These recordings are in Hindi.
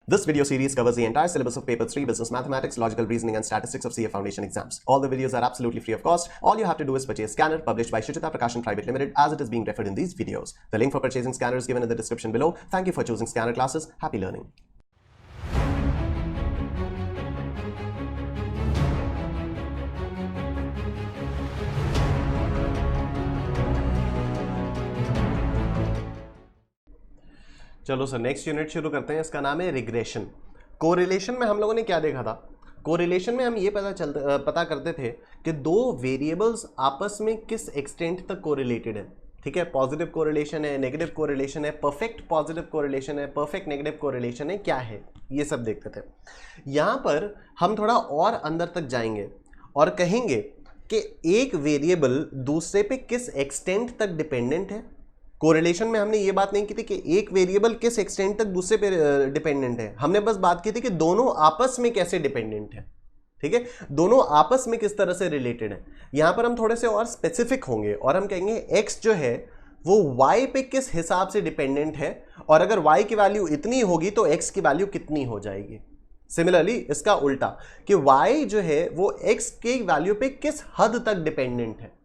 This video series covers the entire syllabus of Paper 3 Business Mathematics, Logical Reasoning and Statistics of CA Foundation exams. All the videos are absolutely free of cost. All you have to do is purchase scanner published by Shuchita Prakashan Private Limited as it is being referred in these videos. The link for purchasing scanner is given in the description below. Thank you for choosing scanner classes. Happy learning. चलो सर नेक्स्ट यूनिट शुरू करते हैं। इसका नाम है रिग्रेशन। कोरिलेशन में हम लोगों ने क्या देखा था? कोरिलेशन में हम ये पता करते थे कि दो वेरिएबल्स आपस में किस एक्सटेंट तक कोरिलेटेड है। ठीक है, पॉजिटिव कोरिलेशन है, नेगेटिव कोरिलेशन है, परफेक्ट पॉजिटिव कोरिलेशन है, परफेक्ट नेगेटिव कोरिलेशन है, क्या है ये सब देखते थे। यहाँ पर हम थोड़ा और अंदर तक जाएंगे और कहेंगे कि एक वेरिएबल दूसरे पे किस एक्सटेंट तक डिपेंडेंट है। कोरिलेशन में हमने ये बात नहीं की थी कि एक वेरिएबल किस एक्सटेंट तक दूसरे पे डिपेंडेंट है, हमने बस बात की थी कि दोनों आपस में कैसे डिपेंडेंट है। ठीक है, दोनों आपस में किस तरह से रिलेटेड है। यहां पर हम थोड़े से और स्पेसिफिक होंगे और हम कहेंगे x जो है वो y पे किस हिसाब से डिपेंडेंट है और अगर y की वैल्यू इतनी होगी तो x की वैल्यू कितनी हो जाएगी। सिमिलरली इसका उल्टा कि y जो है वो x की वैल्यू पे किस हद तक डिपेंडेंट है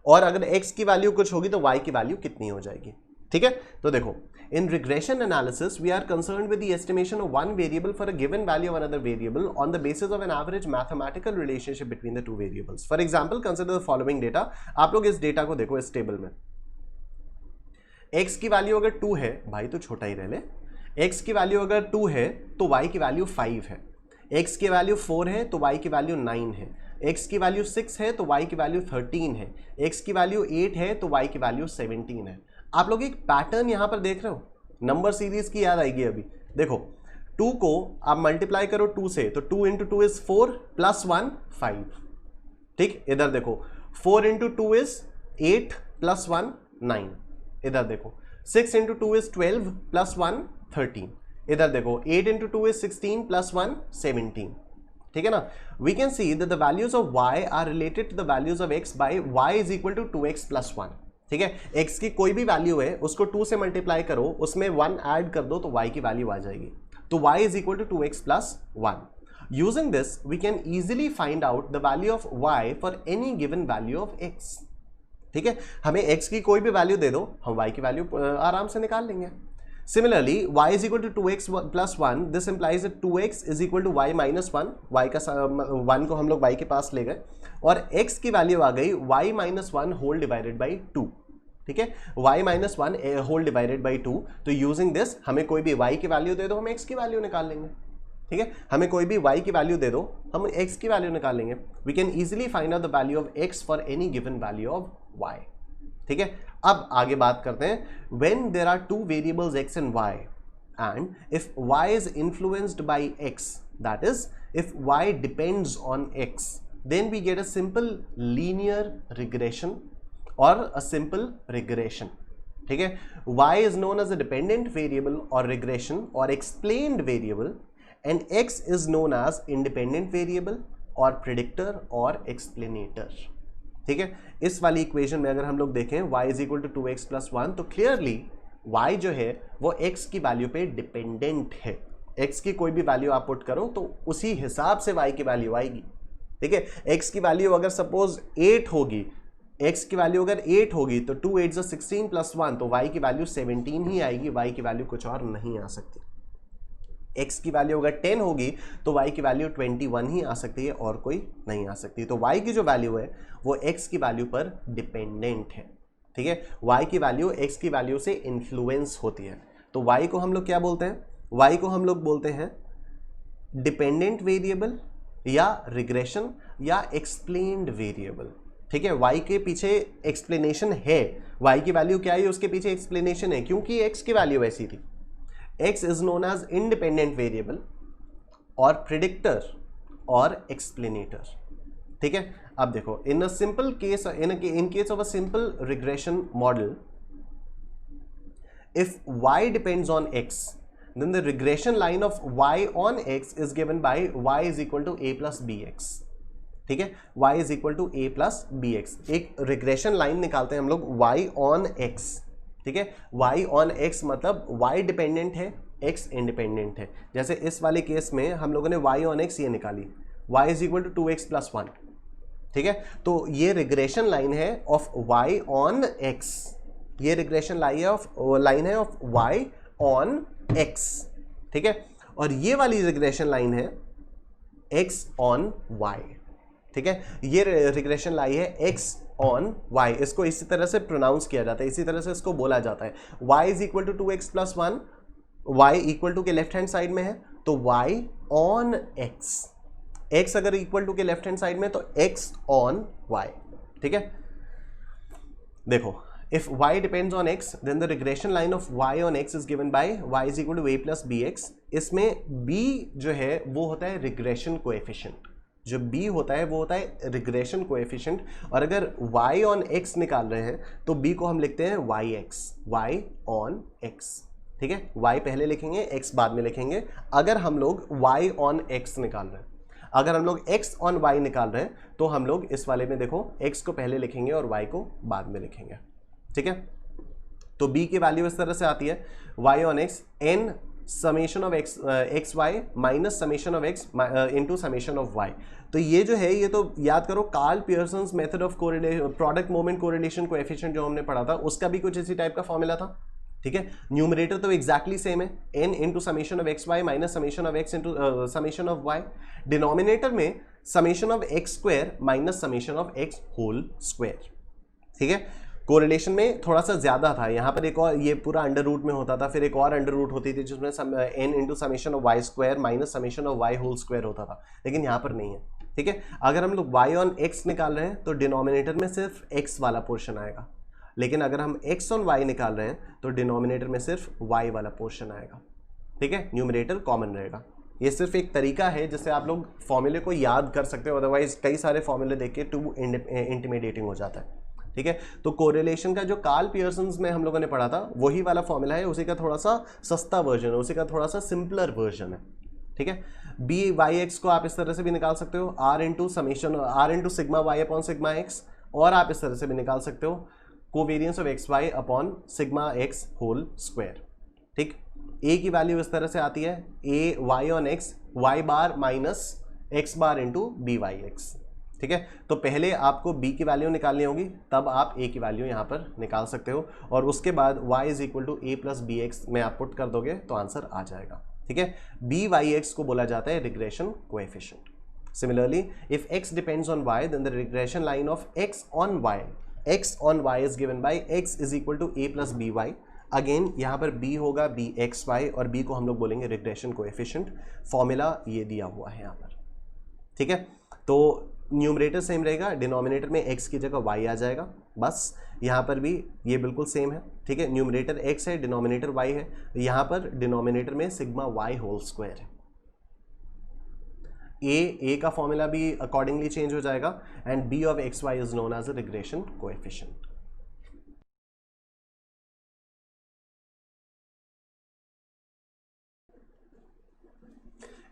और अगर x की वैल्यू कुछ होगी तो y की वैल्यू कितनी हो जाएगी। ठीक है, तो देखो, in regression analysis we are concerned with the estimation of one variable for a given value of another variable on the basis of an average mathematical relationship between the two variables. For example consider the following data. आप लोग इस डेटा को देखो, इस टेबल में x की वैल्यू अगर 2 है, भाई तो छोटा ही रह ले, x की वैल्यू अगर 2 है तो y की वैल्यू 5 है, x की वैल्यू 4 है तो y की वैल्यू 9 है, x की वैल्यू 6 है तो y की वैल्यू 13 है, x की वैल्यू 8 है तो y की वैल्यू 17 है। आप लोग एक पैटर्न यहां पर देख रहे हो, नंबर सीरीज की याद आएगी अभी। देखो 2 को आप मल्टीप्लाई करो 2 से तो 2 इंटू 2 इज 4 प्लस 1 5। ठीक, इधर देखो 4 इंटू 2 इज 8 प्लस 1 9। इधर देखो 6 इंटू 2 इज 12 प्लस 1 13। इधर देखो 8 इंटू 2 इज 16 प्लस 1 17। ठीक है ना, we can see that the values of y are related to the values of x by y is equal to 2x plus 1। ठीक है, x की कोई भी वैल्यू है उसको 2 से मल्टीप्लाई करो, उसमें 1 ऐड कर दो तो y की वैल्यू आ जाएगी। तो y is equal to 2x plus 1। Using this we can easily find out the value of y for any given value of x। ठीक है, हमें x की कोई भी वैल्यू दे दो, हम y की वैल्यू आराम से निकाल लेंगे। Similarly, y is equal to 2x plus 1. This implies that 2x is equal to y minus 1. y का 1 को हम लोग y के पास ले गए और x की वैल्यू आ गई y minus 1 whole divided by 2। ठीक है, y minus 1 whole divided by 2। तो यूजिंग दिस हमें कोई भी y की वैल्यू दे दो, हम x की वैल्यू निकाल लेंगे। ठीक है, हमें कोई भी y की वैल्यू दे दो, हम x की वैल्यू निकाल लेंगे। We can easily find out the value of x for any given value of y। ठीक है, अब आगे बात करते हैं। When there are two variables x and y and if y is influenced by x, that is if y depends on x, then we get a simple linear regression or a simple regression. ठीक है, y is known as a dependent variable or regression or explained variable and x is known as independent variable or predictor or explanator. ठीक है, इस वाली इक्वेशन में अगर हम लोग देखें y is equal to 2x plus 1 तो क्लियरली y जो है वो x की वैल्यू पे डिपेंडेंट है। x की कोई भी वैल्यू आप पुट करो तो उसी हिसाब से y की वैल्यू आएगी। ठीक है, x की वैल्यू अगर सपोज 8 होगी, x की वैल्यू अगर 8 होगी तो 2 8 16 प्लस 1 तो y की वैल्यू 17 ही आएगी, y की वैल्यू कुछ और नहीं आ सकती। x की वैल्यू अगर 10 होगी तो y की वैल्यू 21 ही आ सकती है और कोई नहीं आ सकती। तो y की जो वैल्यू है वो x की वैल्यू पर डिपेंडेंट है। ठीक है, y की वैल्यू x की वैल्यू से इन्फ्लुएंस होती है। तो y को हम लोग क्या बोलते हैं? y को हम लोग बोलते हैं डिपेंडेंट वेरिएबल या रिग्रेशन या एक्सप्लेन्ड वेरिएबल। ठीक है, y के पीछे एक्सप्लेनेशन है, y की वैल्यू क्या है उसके पीछे एक्सप्लेनेशन है क्योंकि x की वैल्यू ऐसी थी। x is known as independent variable or predictor or explanator. ठीक है, अब देखो in a simple case, in case of a simple regression model, if y depends on x, then the regression line of y on x is given by y is equal to a plus bx. ठीक है, y is equal to a plus bx। एक regression line निकालते हैं हम लोग y on x। ठीक है, y on x मतलब y डिपेंडेंट है x इंडिपेंडेंट है। जैसे इस वाले केस में हम लोगों ने y ऑन x ये निकाली, y is equal to 2x plus 1, ठीक है। तो ये रिग्रेशन लाइन है ऑफ y ऑन x, ये रिग्रेशन लाइन है ऑफ y ऑन x, ठीक है। और ये वाली रिग्रेशन लाइन है x ऑन y, ठीक है। ये रिग्रेशन लाइन है x ऑन y, इसको इसी तरह से प्रोनाउंस किया जाता है, इसी तरह से इसको बोला जाता है। y is equal to 2x plus 1, y equal to के लेफ्ट हैंड साइड में है तो y ऑन x, x अगर इक्वल टू के लेफ्ट हैंड साइड में तो x ऑन y, ठीक है। देखो, if y depends on x then the regression line of y on x is given by y is equal to a plus bx। इसमें b जो है वो होता है रिग्रेशन कोएफिशिएंट, जो b होता है वो होता है रिग्रेशन कोएफिशिएंट। और अगर y ऑन x निकाल रहे हैं तो b को हम लिखते हैं yx, y ऑन x, ठीक है। y पहले लिखेंगे, x बाद में लिखेंगे। अगर हम लोग y ऑन x निकाल रहे हैं, अगर हम लोग x ऑन y निकाल रहे हैं तो हम लोग इस वाले में देखो x को पहले लिखेंगे और y को बाद में लिखेंगे, ठीक है। तो b की वैल्यू इस तरह से आती है y on x n summation of x y minus summation of x into summation of y। तो ये जो है, ये तो याद करो Karl Pearson's method of product moment correlation coefficient जो हमने पढ़ा था, उसका भी कुछ इसी टाइप का फॉर्मूला था, ठीक है। न्यूमरेटर तो एग्जैक्टली सेम है, n into summation of x y minus summation of x into summation of y। Denominator में summation of x square minus summation of x whole square, ठीक है। कोरिलेशन में थोड़ा सा ज्यादा था, यहाँ पर एक और ये पूरा अंडर रूट में होता था, फिर एक और अंडर रूट होती थी जिसमें n into summation of y square minus summation of y whole square होता था, लेकिन यहाँ पर नहीं है, ठीक है। अगर हम लोग y ऑन x निकाल रहे हैं तो डिनोमिनेटर में सिर्फ x वाला पोर्शन आएगा, लेकिन अगर हम x ऑन y निकाल रहे हैं तो डिनोमिनेटर में सिर्फ y वाला पोर्शन आएगा, ठीक है। न्यूमरेटर कॉमन रहेगा। ये सिर्फ एक तरीका है जिससे आप लोग फॉर्मूले को याद कर सकते हो, अदरवाइज कई सारे फॉर्मूले देख के टू इंटिमिडेटिंग हो जाता है, ठीक है। तो कोरिलेशन का जो कार्ल पियर्सन्स में हम लोगों ने पढ़ा था वही वाला फॉर्मूला है, उसी का थोड़ा सा सस्ता वर्जन है, उसी का थोड़ा सा सिंपलर वर्जन है, ठीक है। बी वाई एक्स को आप इस तरह से भी निकाल सकते हो, r into sigma y upon sigma x, और आप इस तरह से भी निकाल सकते हो covariance of x y upon sigma x whole square, ठीक। ए की वैल्यू इस तरह से आती है a y on x y bar minus x bar into B Y x, ठीक है। तो पहले आपको b की वैल्यू निकालनी होगी, तब आप a की वैल्यू यहाँ पर निकाल सकते हो, और उसके बाद y is equal to a plus b x में आप पुट कर दोगे तो आंसर आ जाएगा, ठीक है। बी वाई एक्स को बोला जाता है regression coefficient. Similarly if x depends on y then the regression line of x on y is given by x is equal to a plus b y. Again यहाँ पर b होगा b एक्स वाई, और b को हम लोग बोलेंगे रिग्रेशन कोएफिशिएंट। फॉर्मूला ये दिया हुआ है यहाँ पर, ठीक है। तो न्यूमरेटर सेम रहेगा, डिनोमिनेटर में x की जगह y आ जाएगा, बस। यहाँ पर भी ये बिल्कुल सेम है, ठीक है। न्यूमरेटर x है, डिनोमिनेटर y है, यहाँ पर डिनोमिनेटर में सिग्मा y होल स्क्वायर है। a का फॉर्मूला भी अकॉर्डिंगली चेंज हो जाएगा, and b of x y is known as a regression coefficient.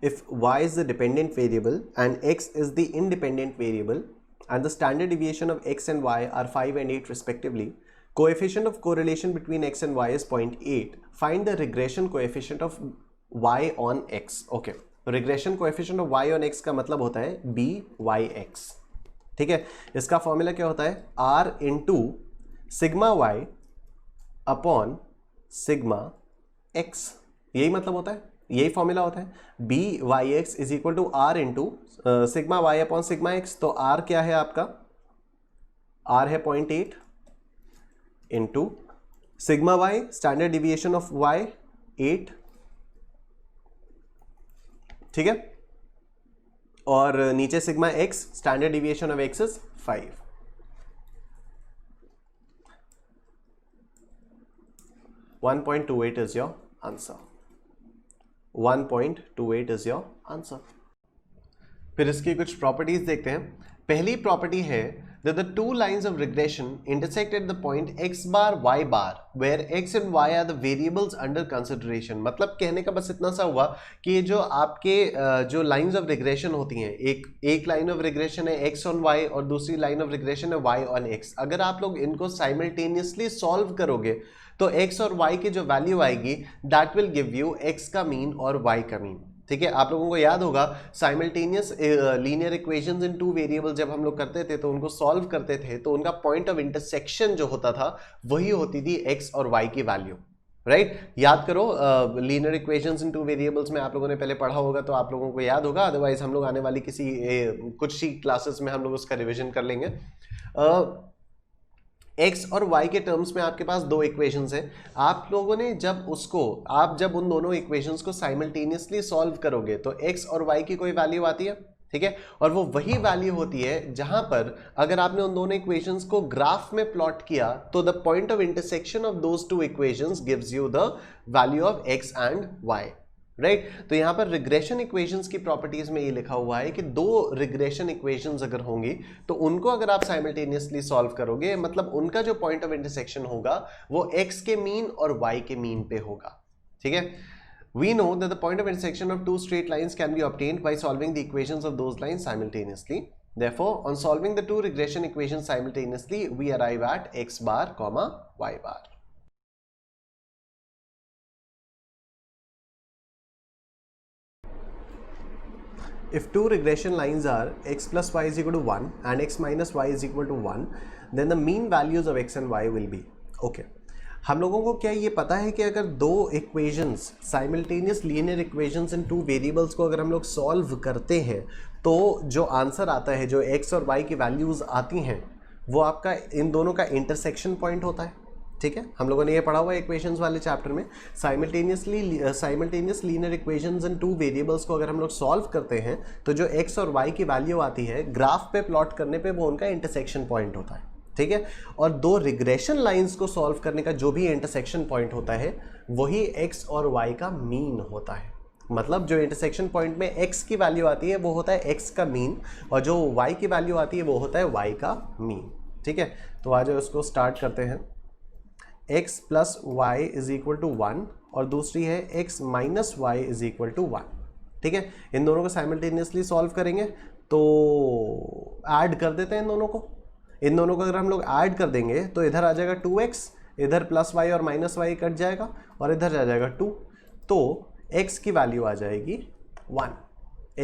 If y is the dependent variable and x is the independent variable and the standard deviation of x and y are 5 and 8 respectively, coefficient of correlation between x and y is 0.8. Find the regression coefficient of y on x. Okay, regression coefficient of y on x का मतलब होता है byx, ठीक है। इसका फॉर्मूला क्या होता है r into sigma y upon sigma x, यही मतलब होता है, यही फॉर्मूला होता है। B Y x is equal to r into sigma y upon sigma x. तो आर क्या है आपका, आर है 0.8 into sigma y standard deviation of y 8, ठीक है, और नीचे sigma x standard deviation of x is 5। 1.28 is your answer. 1.28 is your answer. फिर इसकी कुछ प्रॉपर्टीज देखते हैं। पहली प्रॉपर्टी है that the two lines of regression intersect at the point x bar y bar where x and y are the variables under consideration। मतलब कहने का बस इतना सा हुआ कि ये जो आपके जो लाइंस ऑफ रिग्रेशन होती हैं, एक लाइन ऑफ रिग्रेशन है x ऑन y और दूसरी लाइन ऑफ रिग्रेशन है y ऑन x, अगर आप लोग इनको साइमल्टेनियसली सॉल्व करोगे तो x और y की जो वैल्यू आएगी that will give you x का मीन और y का मीन। ठीक है, आप लोगों को याद होगा साइमल्टेनियस लीनियर इक्वेशंस इन टू वेरिएबल जब हम लोग करते थे तो उनको सॉल्व करते थे तो उनका पॉइंट ऑफ इंटरसेक्शन जो होता था वही होती थी x और y की वैल्यू, राइट? याद करो, लीनियर इक्वेशंस इन टू वेरिएबल्स में आप लोगों ने पहले पढ़ा होगा तो आप लोगों को याद होगा, अदरवाइज हम लोग आने वाली किसी कुछ ही क्लासेस में हम लोग उसका रिविजन कर लेंगे। x और y के टर्म्स में आपके पास दो इक्वेशंस हैं, आप लोगों ने जब उन दोनों इक्वेशंस को साइमल्टेनियसली सॉल्व करोगे तो x और y की कोई वैल्यू आती है, ठीक है, और वो वही वैल्यू होती है जहां पर अगर आपने उन दोनों इक्वेशंस को ग्राफ में प्लॉट किया तो the point of intersection of those two equations gives you the value of x and y, right? तो यहां पर रिग्रेशन इक्वेशंस की प्रॉपर्टीज में ये लिखा हुआ है कि दो रिग्रेशन इक्वेशंस अगर होंगी तो उनको अगर आप साइमल्टेनियसली सॉल्व करोगे मतलब उनका जो पॉइंट ऑफ इंटरसेक्शन होगा वो x के मीन और y के मीन पे होगा, ठीक है? We know that the point of intersection of two straight lines can be obtained by solving the equations of those lines simultaneously. Therefore, on solving the two regression equations simultaneously, we arrive at x bar comma y bar. If two regression lines are x plus y is equal to 1 and x minus y is equal to 1, then the mean values of x and y will be okay. हम लोगों को क्या ये पता है कि अगर दो इक्वेशंस साइमल्टेनियस लीनियर इक्वेशंस इन टू वेरिएबल्स को अगर हम लोग सॉल्व करते हैं तो जो आंसर आता है, जो x और y की वैल्यूज आती हैं, वो आपका इन दोनों का इंटरसेक्शन पॉइंट होता है, ठीक है? हम लोगों ने ये पढ़ा हुआ है इक्वेशंस वाले चैप्टर में। साइमल्टेनियस लीनियर इक्वेशंस इन टू वेरिएबल्स को अगर हम लोग सॉल्व करते हैं तो जो x और y की वैल्यू आती है ग्राफ पे प्लॉट करने पे वो उनका इंटरसेक्शन पॉइंट होता है, ठीक है? और दो रिग्रेशन लाइंस को सॉल्व करने का जो भी इंटरसेक्शन पॉइंट होता है वही x और y का मीन होता है। मतलब जो इंटरसेक्शन पॉइंट में x की वैल्यू आती है वो होता है x का मीन और जो y की वैल्यू आती है वो होता है y का मीन, ठीक है? तो आज उसको स्टार्ट करते हैं। x plus y is equal to 1 और दूसरी है x minus y is equal to 1, ठीक है? इन दोनों को साइमल्टेनियसली सॉल्व करेंगे तो ऐड कर देते हैं इन दोनों को अगर हम लोग ऐड कर देंगे तो इधर आ जाएगा 2x, इधर प्लस वाई और माइनस वाई कट जाएगा और इधर आ जाएगा 2, तो x की वैल्यू आ जाएगी 1,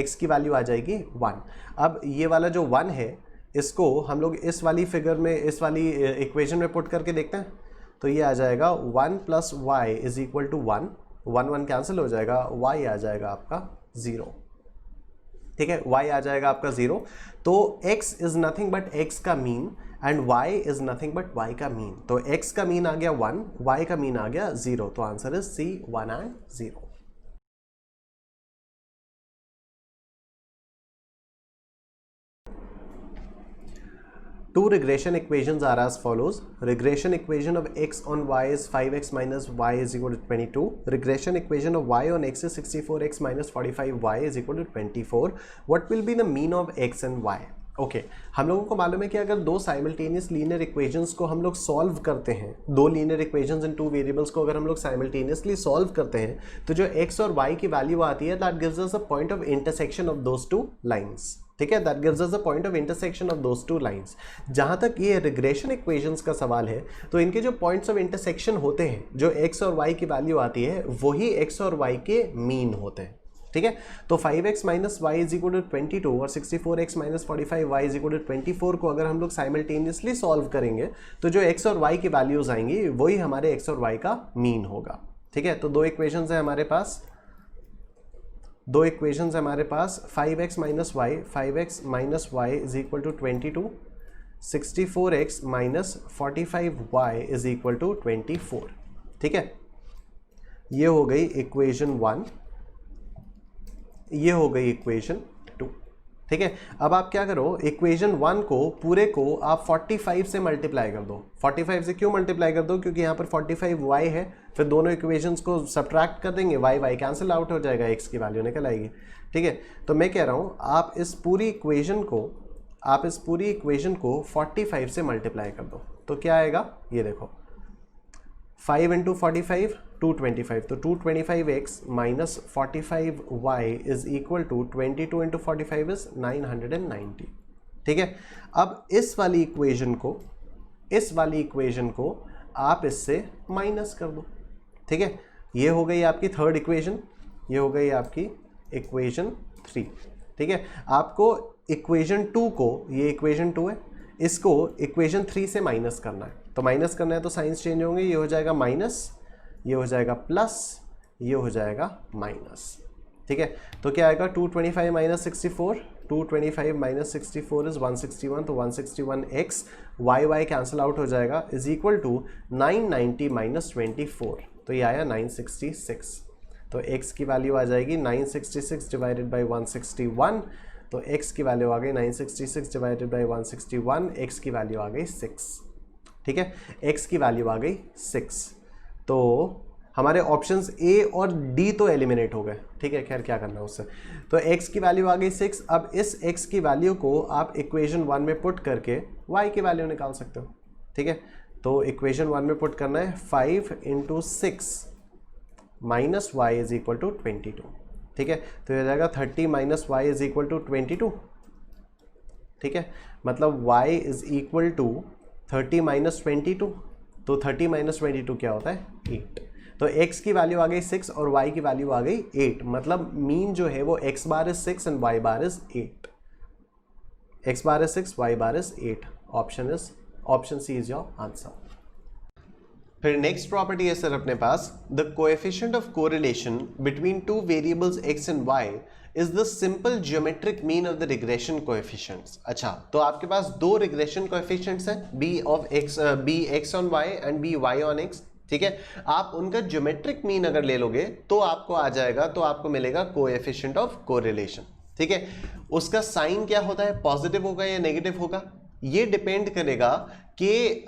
x की वैल्यू आ जाएगी 1। अब ये वाला जो 1 है इसको हम लोग इस वाली फिगर में, इस वाली इक्वेशन में पुट करके देखते हैं तो ये आ जाएगा 1 plus y is equal to 1, 1 cancel हो जाएगा, y आ जाएगा आपका 0, ठीक है? y आ जाएगा आपका 0, तो x is nothing but x का mean and y is nothing but y का मीन। तो x का मीन आ गया 1, y का मीन आ गया 0, तो answer is C 1 and 0। Two regression equations are as follows. Regression equation of x on y is 5x minus y is equal to 22. Regression equation of y on x is 64x minus 45y is equal to 24. What will be the mean of x and y? Okay हम लोगों को मालूम है कि अगर दो साइमल्टेनियस लीनियर इक्वेशंस को हम लोग सॉल्व करते हैं, दो लीनियर इक्वेशंस इन टू वेरिएबल्स को अगर हम लोग साइमल्टेनियसली सॉल्व करते हैं तो जो x और y की वैल्यू आती है that gives us a point of intersection of those two lines, ठीक है? That gives us a point of intersection of those two lines. जहाँ तक ये रिग्रेशन इक्वेशंस का सवाल है तो इनके जो पॉइंट्स ऑफ इंटरसेक्शन होते हैं, जो x और y की वैल्यू आती है वही x और y के मीन होते हैं, ठीक है? तो 5x minus y is equal to 22 और 64x minus 45y is equal to 24 को अगर हम लोग साइमल्टेनियसली सॉल्व करेंगे तो जो x और y की वैल्यूज आएंगी वही हमारे x और y का मीन होगा, ठीक है? तो दो इक्वेशंस है हमारे पास, 5x minus y, 5x minus y is equal to 22, 64x minus 45y is equal to 24, ठीक है? ये हो गई इक्वेशन 1, ये हो गई इक्वेशन 2, ठीक है? अब आप क्या करो, इक्वेशन 1 को पूरे को आप 45 से मल्टीप्लाई कर दो। 45 से क्यों मल्टीप्लाई कर दो? क्योंकि यहाँ पर 45y है, फिर दोनों इक्वेशंस को सब्ट्रैक्ट कर देंगे, y कैंसिल आउट हो जाएगा, x की वैल्यू निकल आएगी, ठीक है? तो मैं कह रहा हूँ आप इस पूरी इक्वेशन को आप इस पूरी इक्वेशन को 45 से मल्टीप्लाई कर दो तो क्या आएगा, ये देखो 5 इंटू 45 225, तो 225x minus 45y is equal to 22 into 45 is 990। ठीक है, अब इस वाली इक्वेशन को आप इससे माइनस कर दो। ठीक है, ये हो गई आपकी थर्ड इक्वेशन, ये हो गई आपकी इक्वेशन 3। ठीक है, आपको इक्वेशन 2 को, ये इक्वेशन 2 है, इसको इक्वेशन 3 से माइनस करना है। तो माइनस करना है तो साइंस चेंज होंगे, ये हो जाएगा माइनस, ये हो जाएगा प्लस, ये हो जाएगा माइनस। ठीक है, तो क्या आएगा 225 माइनस 64, 225 माइनस 64 इज 161, तो 161x y कैंसिल आउट हो जाएगा इज इक्वल टू 990 माइनस 24, तो ये आया 966। तो x की वैल्यू आ जाएगी 966 डिवाइडेड बाई 161, तो x की वैल्यू आ गई 966 डिवाइडेड बाई 161, x की वैल्यू आ गई 6। ठीक है, x की वैल्यू आ गई 6। तो हमारे ऑप्शंस ए और डी तो एलिमिनेट हो गए। ठीक है, खैर क्या करना है उससे, तो x की वैल्यू आ गई 6। अब इस x की वैल्यू को आप इक्वेशन 1 में पुट करके y की वैल्यू निकाल सकते हो। ठीक है, तो इक्वेशन 1 में पुट करना है 5 into 6 minus y is equal to 22। ठीक है, तो ये हो जाएगा 30 minus y is equal to 22। ठीक है, मतलब y is equal to 30 minus 22, तो 30 माइनस 22 क्या होता है 8। तो x की वैल्यू आ गई 6 और y की वैल्यू आ गई 8, मतलब मीन जो है वो x bar is 6 and y bar is 8। x bar is 6, y bar is 8। Option C is your answer. फिर नेक्स्ट प्रॉपर्टी है सर अपने पास, the coefficient of correlation between two variables x and y is the simple geometric mean of the regression coefficients. अच्छा, तो आपके पास दो रिग्रेशन कोएफिशिएंट्स हैं, b x on y and b y on x। ठीक है, आप उनका ज्योमेट्रिक मीन अगर ले लोगे तो आपको आ जाएगा, तो आपको मिलेगा कोएफिशिएंट ऑफ कोरिलेशन। ठीक है, उसका साइन क्या होता है, पॉजिटिव होगा या नेगेटिव होगा, ये डिपेंड करेगा कि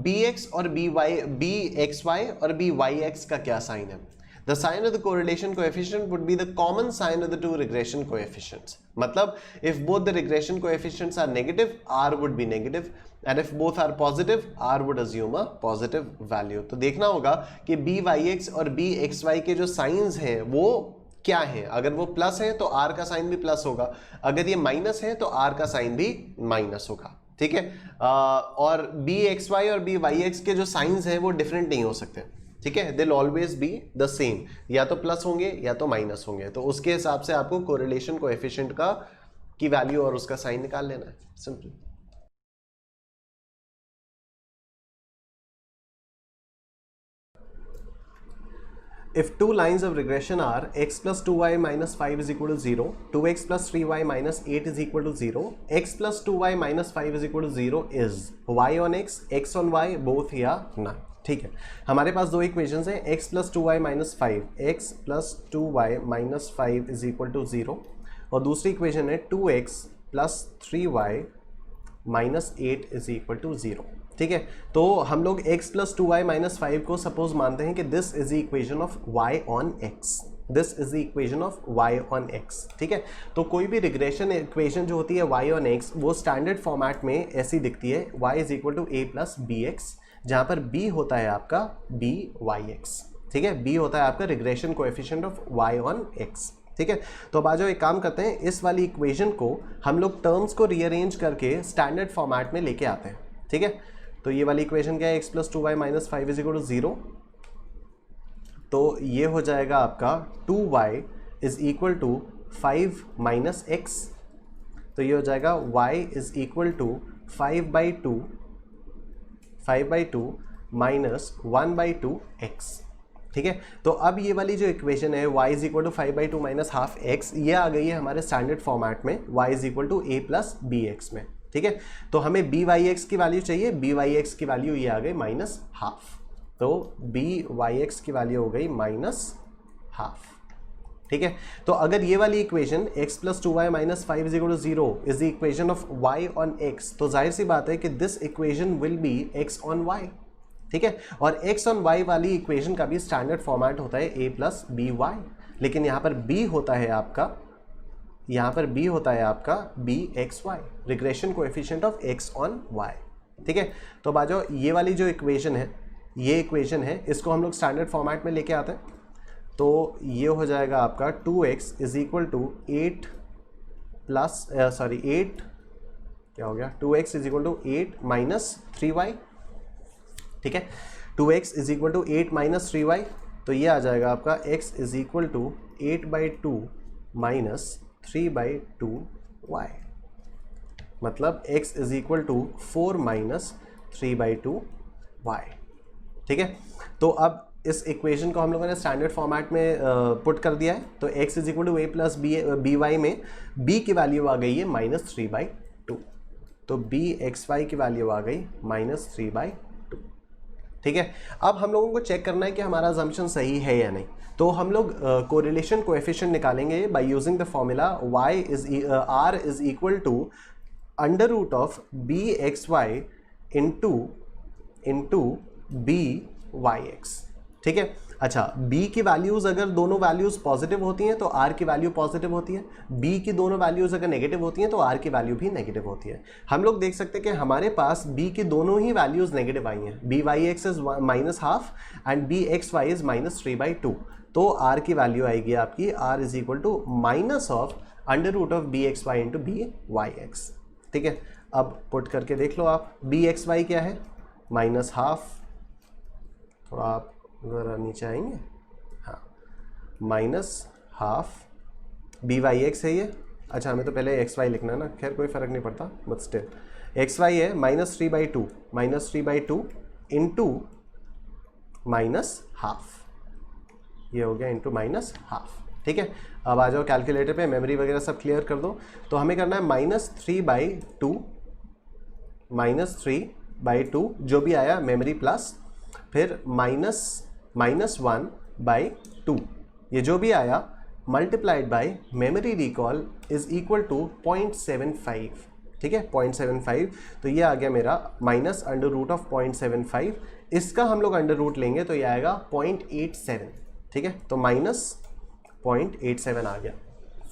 bx और bxy और byx का क्या साइन है। The sign of the correlation coefficient would be the common sign of the two regression coefficients. मतलब if both the regression coefficients are negative, r would be negative, and if both are positive, r would assume a positive value. तो देखना होगा कि byx और bxy के जो साइंस हैं वो क्या है। अगर वो प्लस है तो r का साइन भी प्लस होगा, अगर ये माइनस है तो r का साइन भी माइनस होगा। ठीक है, और bxy और byx के जो साइंस हैं वो डिफरेंट नहीं हो सकते। ठीक है, दिल ऑलवेज बी द सेम, या तो प्लस होंगे या तो माइनस होंगे। तो उसके हिसाब से आपको कोरिलेशन कोएफिशिएंट की वैल्यू और उसका साइन निकाल लेना है, simple. If two lines of regression are x plus 2y minus 5 is equal to 0, 2x plus 3y minus 8 is equal to 0, x plus 2y minus 5 is equal to 0 is y on x on y, both या none। ठीक है, हमारे पास दो इक्वेशंस हैं, x plus 2y minus 5, x plus 2y minus 5 is equal to 0, और दूसरी इक्वेशन है 2x plus 3y minus 8 is equal to 0। ठीक है, तो हम लोग x प्लस 2y माइनस 5 को सपोज मानते हैं कि this is the equation of y on x, this is the equation of y on x। ठीक है, तो कोई भी रिग्रेशन इक्वेशन जो होती है y ऑन x वो स्टैंडर्ड फॉर्मेट में ऐसी दिखती है, y is equal to a plus b x, जहाँ पर b होता है आपका byx। ठीक है, b होता है आपका regression coefficient of y on x। ठीक है, तो अब आ जाओ एक काम करते हैं, इस वाली इक्वेशन को हम लोग टर्म्स को रीअरेंज करके स्टैंडर्ड फॉर्मेट में लेके आते हैं। ठीक है, तो ये वाली इक्वेशन क्या है, x plus 2y minus 5 is equal to 0, तो ये हो जाएगा आपका 2y is equal to 5 minus x, तो ये हो जाएगा y is equal to 5/2 minus 1/2 x। ठीक है, तो अब ये वाली जो इक्वेशन है y is equal to 5/2 minus half x, ये आ गई है हमारे स्टैंडर्ड फॉर्मेट में y is equal to a plus b x में। ठीक है, तो हमें byx की वैल्यू चाहिए, byx की वैल्यू ये आ गई माइनस हाफ, तो byx की वैल्यू हो गई माइनस हाफ। ठीक है, तो अगर ये वाली equation x plus 2y minus 5 is equal to 0 is the equation of y on x, तो जाहिर सी बात है कि this equation will be x on y। ठीक है, और x ऑन y वाली इक्वेशन का भी स्टैंडर्ड फॉर्मेट होता है a प्लस बी वाई, लेकिन यहाँ पर b होता है आपका यहाँ पर b होता है आपका b x y, regression coefficient of x on y। ठीक है, तो अब आ जाओ, ये वाली जो इक्वेशन है, ये इक्वेशन है, इसको हम लोग स्टैंडर्ड फॉर्मेट में लेके आते हैं। तो ये हो जाएगा आपका 2x इज इक्वल टू 8 क्या हो गया, 2x is equal to 8 minus 3y। ठीक है, 2x is equal to 8 minus 3y, तो ये आ जाएगा आपका x is equal to 8/2 minus 3/2y, मतलब x is equal to 4 minus 3/2y। ठीक है, तो अब इस इक्वेशन को हम लोगों ने स्टैंडर्ड फॉर्मेट में पुट कर दिया है। तो x is equal to a plus b y में b की वैल्यू आ गई है -3/2, तो b एक्स वाई की वैल्यू आ गई -3/2। ठीक है, अब हम लोगों को चेक करना है कि हमारा अजम्पशन सही है या नहीं। तो हम लोग कोरिलेशन कोएफिशिएंट निकालेंगे by using the formula r is equal to under root of b x Y into B Y x. ठीक है, अच्छा, b की वैल्यूज़ अगर दोनों वैल्यूज़ पॉजिटिव होती हैं तो r की वैल्यू पॉजिटिव होती है, b की दोनों वैल्यूज़ अगर नेगेटिव होती हैं तो r की वैल्यू भी नेगेटिव होती है। हम लोग देख सकते हैं कि हमारे पास b की दोनों ही वैल्यूज़ नेगेटिव आई हैं, b Y x is -½ and b x y is -3/2, तो r की वैल्यू आएगी आपकी r is equal to minus of under root of b x Y into B Y x. ठीक है, अब पुट करके देख लो आप, बी एक्स वाई क्या है -½ थोड़ा आप ज़रा नीचे आएंगे, हाँ, -½ बी वाई एक्स है ये। अच्छा, हमें तो पहले एक्स वाई लिखना है ना, खैर कोई फ़र्क नहीं पड़ता, बट स्टिल एक्स वाई है -3/2 इंटू -½ ये हो गया इंटू -½ ठीक है, अब आ जाओ कैलकुलेटर पे, मेमोरी वगैरह सब क्लियर कर दो। तो हमें करना है -3/2 जो भी आया मेमोरी प्लस, फिर -1/2 ये जो भी आया multiplied by memory recall is equal to 0.75। ठीक है, 0.75, तो ये आ गया मेरा -√0.75, इसका हम लोग अंडर रूट लेंगे तो ये आएगा 0.87। ठीक है, तो -0.87 आ गया।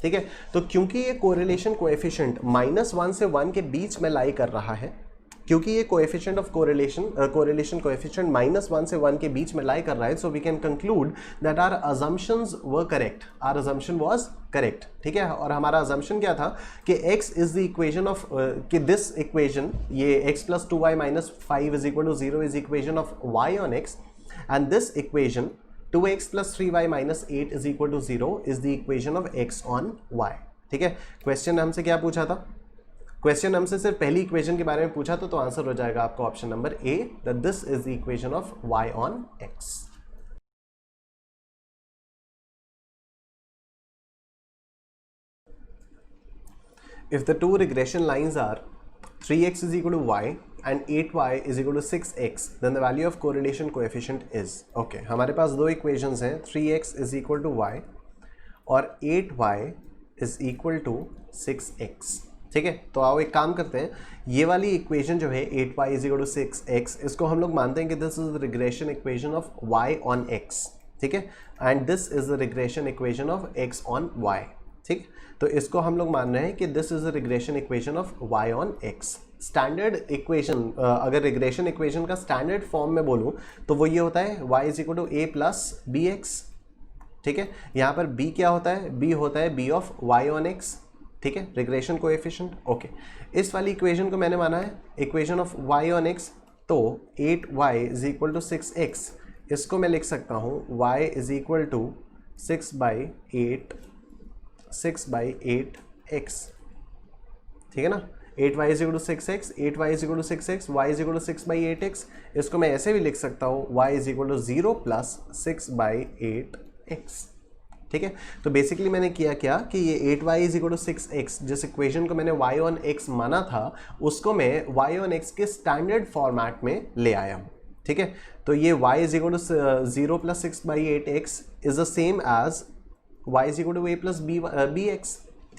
ठीक है, तो क्योंकि ये कोरिलेशन कोएफिशिएंट -1 से 1 के बीच में लाई कर रहा है, क्योंकि ये कोएफिशिएंट ऑफ कोरिलेशन कोएफिशिएंट -1 से 1 के बीच में लाई कर रहा है, so we can conclude that our assumptions were correct, our assumption was correct. ठीक है, और हमारा अजम्पशन क्या था कि x is the equation of कि दिस इक्वेशन, ये x + 2y - 5 = 0 is equation of y on x, and this equation 2x + 3y - 8 = 0 is the equation of x on y। ठीक है, क्वेश्चन हमसे क्या पूछा था, क्वेश्चन हमसे सिर्फ पहली इक्वेशन के बारे में पूछा तो आंसर हो जाएगा आपका option number A, that this is the equation of y on x। If the two regression lines are 3x is equal to y and 8y is equal to 6x, then the value of correlation coefficient is, okay, हमारे पास दो इक्वेशंस हैं, 3x is equal to y और 8y is equal to 6x। ठीक है, तो आओ एक काम करते हैं, ये वाली इक्वेशन जो है 8y is equal to 6x, इसको हम लोग मानते हैं कि this is the regression equation of y on x। ठीक है, and this is the regression equation of x on y। ठीक, तो इसको हम लोग मान रहे हैं कि this is the regression equation of y on x। Standard equation, अगर रिग्रेशन इक्वेशन का स्टैंडर्ड फॉर्म में बोलूँ तो वो ये होता है y = a + bx। ठीक है, यहाँ पर b क्या होता है, b होता है b of y on x। ठीक है, रिग्रेशन कोएफिशिएंट। ओके, इस वाली इक्वेशन को मैंने माना है equation of y on x, तो 8y is equal to 6x, इसको मैं लिख सकता हूँ y is equal to 6/8x। ठीक है ना, 8y is equal to 6x, 8y is equal to 6x, y is equal to 6/8x, इसको मैं ऐसे भी लिख सकता हूँ y is equal to 0 + 6/8x। ठीक है, तो बेसिकली मैंने किया क्या कि ये 8y is equal to 6x, जिस इक्वेशन को मैंने y ऑन x माना था उसको मैं y ऑन x के स्टैंडर्ड फॉर्मेट में ले आया हूँ। ठीक है, तो ये y is equal to 0 + 6/8x is the same as y is equal to a + bx।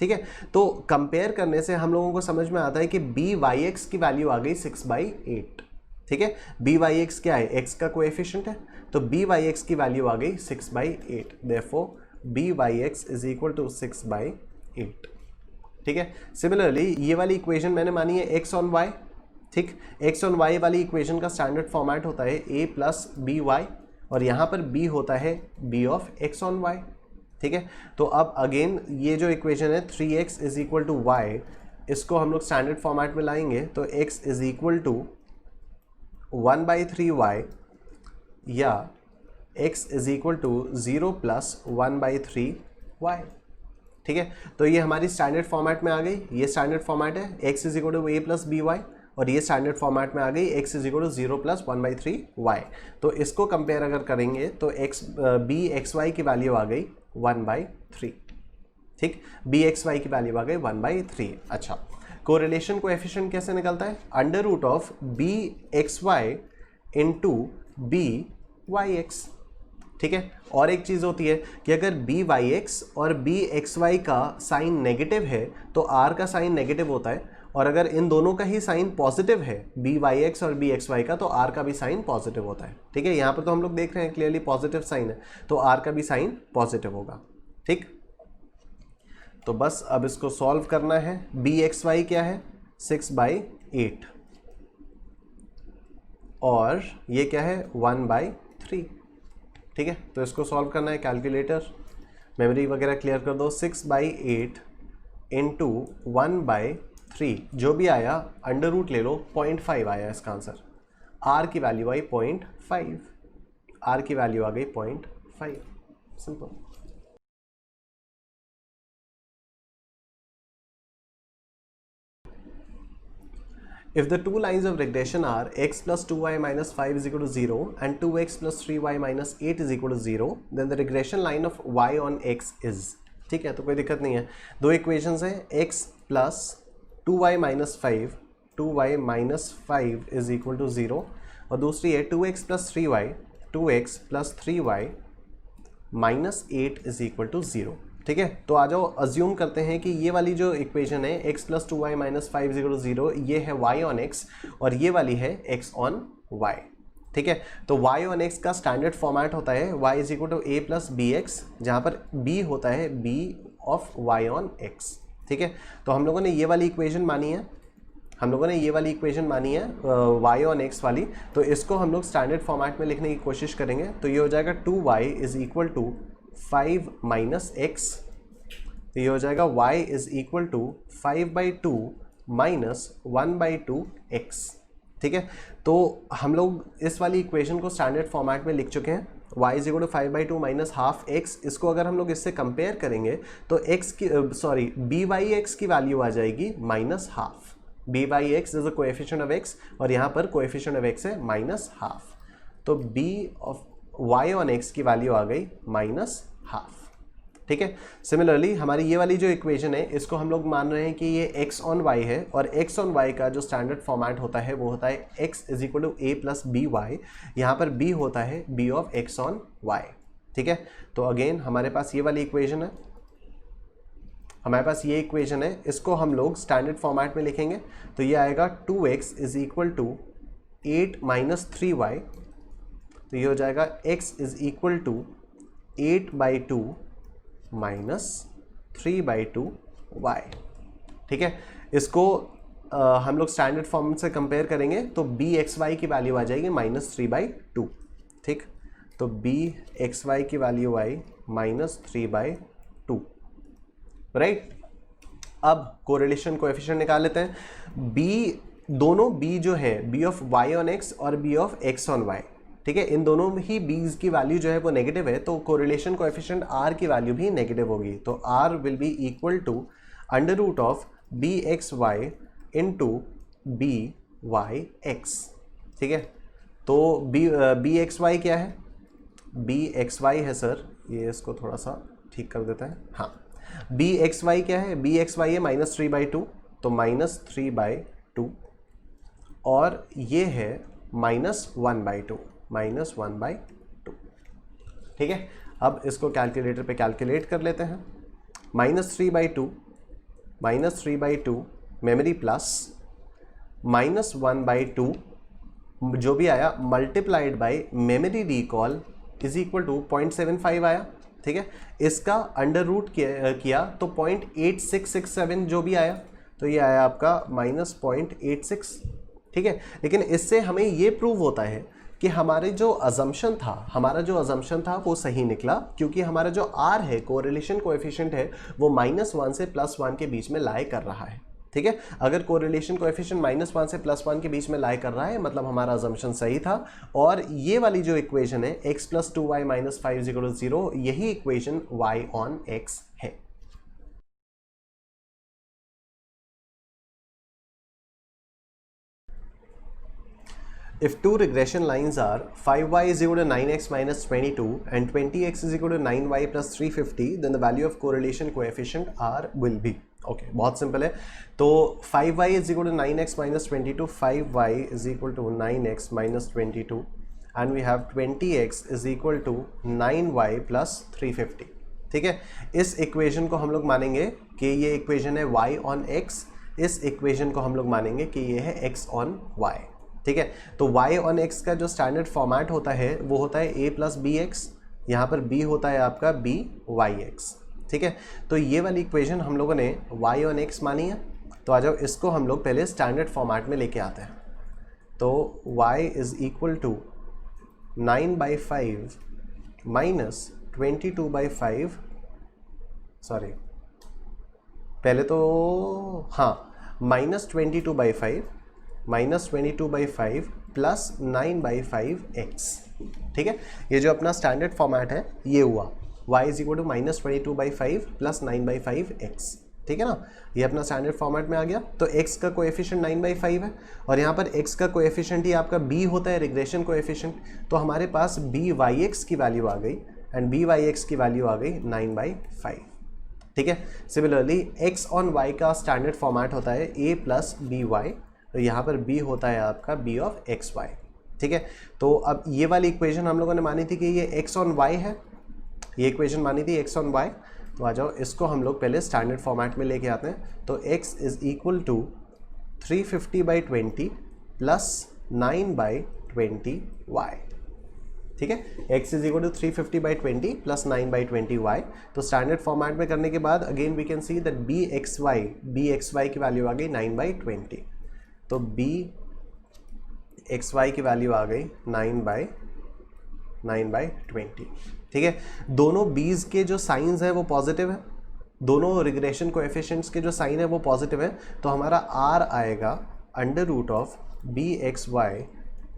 ठीक है, तो कंपेयर करने से हम लोगों को समझ में आता है कि by(x) की वैल्यू आ गई 6/8। ठीक है, by(x) क्या है, x का कोएफिशिएंट है, तो by(x) की वैल्यू आ गई 6/8, therefore by(x) is equal to 6/8। ठीक है। सिमिलरली ये वाली इक्वेशन मैंने मानी है एक्स ऑन वाई, ठीक। एक्स ऑन वाई वाली इक्वेशन का स्टैंडर्ड फॉर्मेट होता है a प्लस बी वाई, और यहाँ पर b होता है b of x on y, ठीक है। तो अब अगेन ये जो इक्वेशन है 3x is equal to Y, इसको हम लोग स्टैंडर्ड फॉर्मेट में लाएंगे तो x is equal to 1/3y या x is equal to 0 plus 1/3y, ठीक है। तो ये हमारी स्टैंडर्ड फॉर्मेट में आ गई, ये स्टैंडर्ड फॉर्मेट है x is equal to a plus b y, और ये स्टैंडर्ड फॉर्मेट में आ गई x is equal to 0 plus 1/3y। तो इसको कंपेयर अगर करेंगे तो b एक्स वाई की वैल्यू आ गई 1/3, ठीक। b एक्स वाई की वैल्यू आ गई 1/3। अच्छा, कोरिलेशन कोएफिशिएंट कैसे निकलता है? Under root of b x Y into b y x, ठीक है। और एक चीज़ होती है कि अगर बी वाई एक्स और बी एक्स वाई का साइन नेगेटिव है तो आर का साइन नेगेटिव होता है, और अगर इन दोनों का ही साइन पॉजिटिव है बी वाई एक्स और बी एक्स वाई का तो आर का भी साइन पॉजिटिव होता है, ठीक है। यहाँ पर तो हम लोग देख रहे हैं क्लियरली पॉजिटिव साइन है, तो आर का भी साइन पॉजिटिव होगा, ठीक। तो बस अब इसको सॉल्व करना है। बी एक्स वाई क्या है? 6/8, और ये क्या है? 1/3, ठीक है। तो इसको सॉल्व करना है, कैलकुलेटर मेमोरी वगैरह क्लियर कर दो। 6/8 इंटू 1/3 जो भी आया अंडर रूट ले लो, 0.5 आया इसका आंसर। आर की वैल्यू आई 0.5, आर की वैल्यू आ गई 0.5, simple. If the two lines of regression are x plus 2y minus 5 is equal to 0 and 2x plus 3y minus 8 is equal to 0, then the regression line of y on x is, ठीक है। तो कोई दिक्कत नहीं है। दो इक्वेशंस हैं, x plus 2y minus 5, 2y minus 5 is equal to 0, और दूसरी है 2x plus 3y, 2x plus 3y minus 8 is equal to 0, ठीक है। तो आ जाओ, अज्यूम करते हैं कि ये वाली जो इक्वेशन है x plus 2y minus 5 is equal to 0, ये है y ऑन x, और ये वाली है x ऑन y, ठीक है। तो y ऑन x का स्टैंडर्ड फॉर्मेट होता है y is equal to a plus b x, जहाँ पर b होता है b of y on x, ठीक है। तो हम लोगों ने ये वाली इक्वेशन मानी है, y ऑन x वाली, तो इसको हम लोग स्टैंडर्ड फॉर्मेट में लिखने की कोशिश करेंगे। तो ये हो जाएगा 2y is equal to 5 minus x, तो ये हो जाएगा y is equal to 5/2 minus 1/2 x, ठीक है। तो हम लोग इस वाली इक्वेशन को स्टैंडर्ड फॉर्मेट में लिख चुके हैं, y is equal to 5/2 minus half x। इसको अगर हम लोग इससे कंपेयर करेंगे तो x की बी वाई एक्स की वैल्यू आ जाएगी minus half. B Y x is the coefficient of x, और यहाँ पर कोएफिशिएंट ऑफ x है माइनस हाफ, तो b of y on x की वैल्यू आ गई माइनस हाफ, ठीक है। सिमिलरली हमारी ये वाली जो इक्वेशन है इसको हम लोग मान रहे हैं कि ये x ऑन y है, और x ऑन y का जो स्टैंडर्ड फॉर्मेट होता है वो होता है x is equal to a plus b y, यहाँ पर b होता है b of x on y, ठीक है। तो अगेन हमारे पास ये वाली इक्वेशन है, इसको हम लोग स्टैंडर्ड फॉर्मेट में लिखेंगे तो ये आएगा 2x is equal to 8 minus 3y, तो ये हो जाएगा x is equal to 8/2 minus 3/2 y, ठीक है। इसको हम लोग स्टैंडर्ड फॉर्म से कंपेयर करेंगे तो बी एक्स वाई की वैल्यू आ जाएगी माइनस 3/2, ठीक। तो बी एक्स वाई की वैल्यू आई माइनस 3/2, राइट। अब कोरिलेशन कोएफिशिएंट निकाल लेते हैं। दोनों b जो है b of y on x और b of x on y, ठीक है, इन दोनों ही b's की वैल्यू जो है वो नेगेटिव है, तो कोरिलेशन कोएफिशिएंट r की वैल्यू भी नेगेटिव होगी। तो r will be equal to under root of b x Y into B Y x, ठीक है। तो बी एक्स वाई क्या है? बी एक्स वाई है सर, ये इसको थोड़ा सा ठीक कर देते हैं, हाँ। बी एक्स वाई क्या है? बी एक्स वाई है माइनस 3/2, तो माइनस 3/2, और ये है माइनस 1/2, माइनस 1/2, ठीक है। अब इसको कैलकुलेटर पे कैलकुलेट कर लेते हैं। माइनस 3/2 मेमोरी प्लस माइनस 1/2 जो भी आया multiplied by memory recall is equal to 0.75 आया, ठीक है, इसका अंडर रूट किया तो 0.8667 जो भी आया तो ये आया आपका -0.86, ठीक है। लेकिन इससे हमें ये प्रूव होता है कि हमारा जो अजम्पशन था वो सही निकला, क्योंकि हमारा जो R है, कोरिलेशन कोएफिशिएंट है, वो -1 से +1 के बीच में लाई कर रहा है, ठीक है। अगर कोरिलेशन कोएफिशिएंट -1 से +1 के बीच में लाई कर रहा है मतलब हमारा अजम्पशन सही था। और ये वाली जो इक्वेशन है x + 2y - 5 = 0, यही इक्वेशन y on x है। If two regression lines are 5y is equal to 9x minus 22 and 20x is equal to 9y plus 350, then the value of correlation coefficient R will be. Okay, बहुत सिंपल है। तो 5y is equal to 9x minus 22, 5y is equal to 9x minus 22 and we have 20x is equal to 9y plus 350, ठीक है। इस इक्वेशन को हम लोग मानेंगे कि ये इक्वेशन है y on x, इस इक्वेशन को हम लोग मानेंगे कि ये है x on y, ठीक है। तो y on x का जो स्टैंडर्ड फॉर्मेट होता है वो होता है a + bx, यहाँ पर b होता है आपका byx, ठीक है। तो ये वाली इक्वेशन हम लोगों ने y on x मानी है। तो आ जाओ इसको हम लोग पहले स्टैंडर्ड फॉर्मेट में लेके आते हैं। तो y is equal to 9/5 minus 22/5, sorry पहले तो हाँ -22/5 प्लस 9/5x, ठीक है। ये जो अपना स्टैंडर्ड फॉर्मेट है ये हुआ y is equal to -22/5 plus 9/5x, ठीक है ना। ये अपना स्टैंडर्ड फॉर्मेट में आ गया। तो x का कोएफिशिएंट 9/5 है और यहाँ पर x का कोएफिशिएंट ही आपका b होता है, रिग्रेशन कोएफिशिएंट। तो हमारे पास byx की वैल्यू आ गई एंड byx की वैल्यू आ गई 9/5, ठीक है। सिमिलरली x on y का स्टैंडर्ड फॉर्मेट होता है a + by, तो यहाँ पर b होता है आपका b of xy, ठीक है। तो अब ये वाली इक्वेशन हम लोगों ने मानी थी कि ये x on y है, ये इक्वेशन मानी थी x on y। तो आ जाओ इसको हम लोग पहले स्टैंडर्ड फॉर्मेट में लेके आते हैं। तो x is equal to 350/20 plus 9/20y, ठीक है। x is equal to 350/20 plus 9/20y। तो स्टैंडर्ड फॉर्मेट में करने के बाद again we can see that bxy की वैल्यू आ गई 9/20। तो bxy की वैल्यू आ गई 9/20, ठीक है। दोनों b's के जो साइंस है वो पॉजिटिव है, दोनों रिग्रेशन कोएफिशिएंट्स के जो साइन है वो पॉजिटिव है। तो हमारा r आएगा √of bxy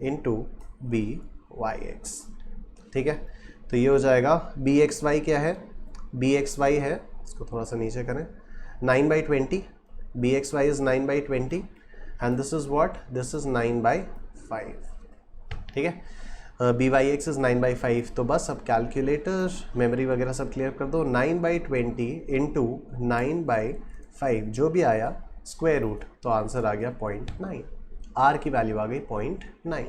इंटू byx, ठीक है। तो ये हो जाएगा bxy क्या है, bxy है, इसको थोड़ा सा नीचे करें, 9/20, bxy is 9/20 and this is what, this is 9/5, ठीक है। byx is 9/5। तो बस अब कैलकुलेटर मेमोरी वगैरह सब क्लियर कर दो। 9/20 इंटू 9/5 जो भी आया स्क्वायर रूट, तो आंसर आ गया 0.9, r की वैल्यू आ गई 0.9।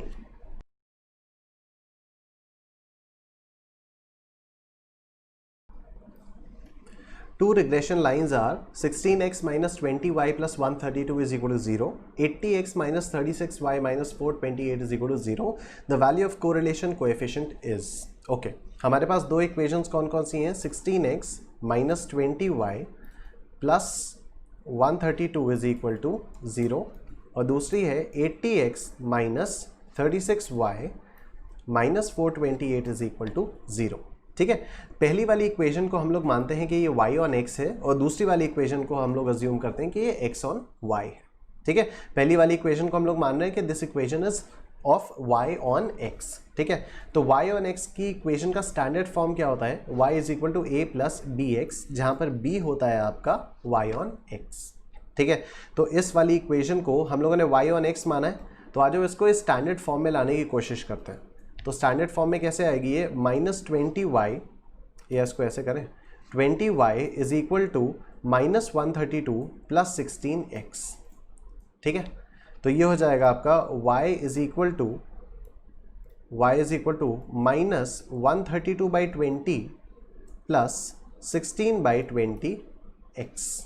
Two regression lines are 16x minus 20y plus 132 is equal to 0, 80x minus 36y minus 428 is equal to 0. The value of correlation coefficient is, okay, हमारे पास दो इक्वेशंस कौन कौन सी हैं, 16x minus 20y plus 132 is equal to 0 और दूसरी है 80x minus 36y minus 428 is equal to 0, ठीक है। पहली वाली इक्वेशन को हम लोग मानते हैं कि ये y on x है और दूसरी वाली इक्वेशन को हम लोग अज्यूम करते हैं कि ये x on y है, ठीक है। पहली वाली इक्वेशन को हम लोग मान रहे हैं कि this equation is of y on x, ठीक है। तो y on x की इक्वेशन का स्टैंडर्ड फॉर्म क्या होता है, y is equal to a plus bx, जहां पर b होता है आपका y on x, ठीक है। तो इस वाली इक्वेशन को हम लोगों ने y on x माना है। तो आज इसको इस स्टैंडर्ड फॉर्म में लाने की कोशिश करते हैं। तो स्टैंडर्ड फॉर्म में कैसे आएगी ये, -20y, या इसको ऐसे करें, 20y is equal to -132 plus 16x, ठीक है। तो ये हो जाएगा आपका y is equal to -132/20 plus 16/20x,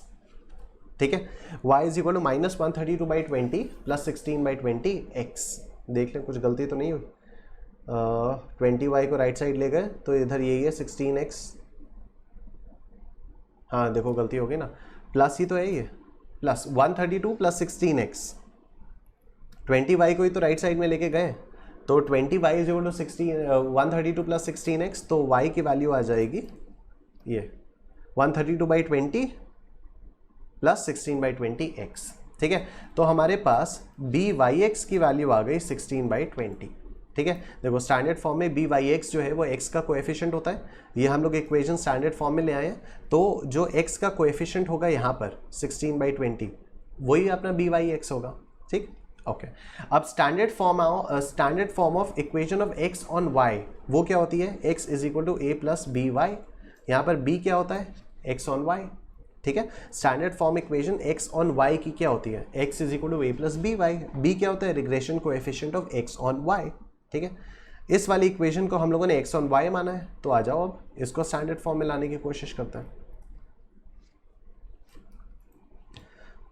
ठीक है। y is equal to -132/20 plus 16/20x। देख लें कुछ गलती तो नहीं हुई। 20y को राइट साइड ले गए तो इधर यही है 16x हाँ देखो गलती हो गई ना, प्लस ही तो है ये, प्लस 132 प्लस 16x, 20y को ही तो राइट साइड में लेके गए, तो 20y is equal to 132 plus 16x, तो y की वैल्यू आ जाएगी ये 132/20 प्लस 16/20x। ठीक है, तो हमारे पास byx की वैल्यू आ गई 16/20। ठीक है, देखो स्टैंडर्ड फॉर्म में byx जो है वो x का कोएफिशिएंट होता है, ये हम लोग इक्वेशन स्टैंडर्ड फॉर्म में ले आए हैं, तो जो x का कोएफिशिएंट होगा यहाँ पर 16/20 वही अपना byx होगा। ठीक, ओके। अब standard form of equation of x on y वो क्या होती है, x is equal to a plus b y, यहाँ पर b क्या होता है, x ऑन y। ठीक है, standard form equation x on y की क्या होती है, x is equal to a plus b y, b क्या होता है, regression coefficient of x on y। ठीक है, इस वाली इक्वेशन को हम लोगों ने x ऑन y माना है, तो आ जाओ अब इसको स्टैंडर्ड फॉर्म में लाने की कोशिश करते हैं।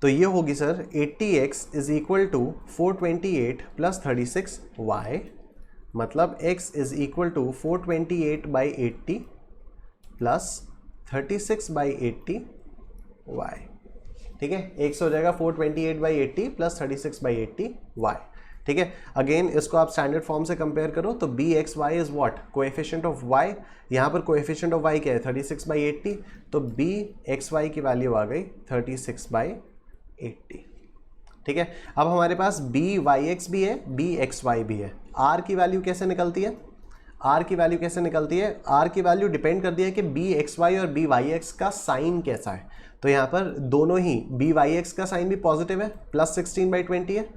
तो ये होगी sir 80x is equal to 428 plus 36y, मतलब x is equal to 428/80 plus 36/80y। ठीक है, x हो जाएगा 428/80 प्लस 36/80y। ठीक है, अगेन इसको आप स्टैंडर्ड फॉर्म से कंपेयर करो तो bxy is what, coefficient of y, यहाँ पर कोएफिशिएंट ऑफ y क्या है 36/80, तो bxy की वैल्यू आ गई 36/80। ठीक है, अब हमारे पास byx भी है, bxy भी है, r की वैल्यू कैसे निकलती है, r की वैल्यू कैसे निकलती है, r की वैल्यू डिपेंड करती है कि bxy और byx का साइन कैसा है, तो यहाँ पर दोनों ही byx का साइन भी पॉजिटिव है प्लस 16/20 है,